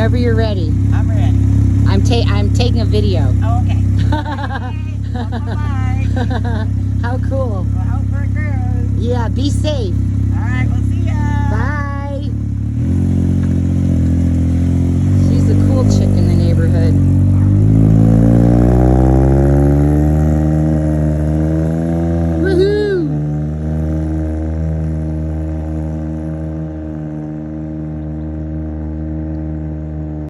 Whenever you're ready. I'm ready. I'm taking a video. Oh, okay. Bye. How cool. Well, out for a cruise. Yeah, be safe. All right, we'll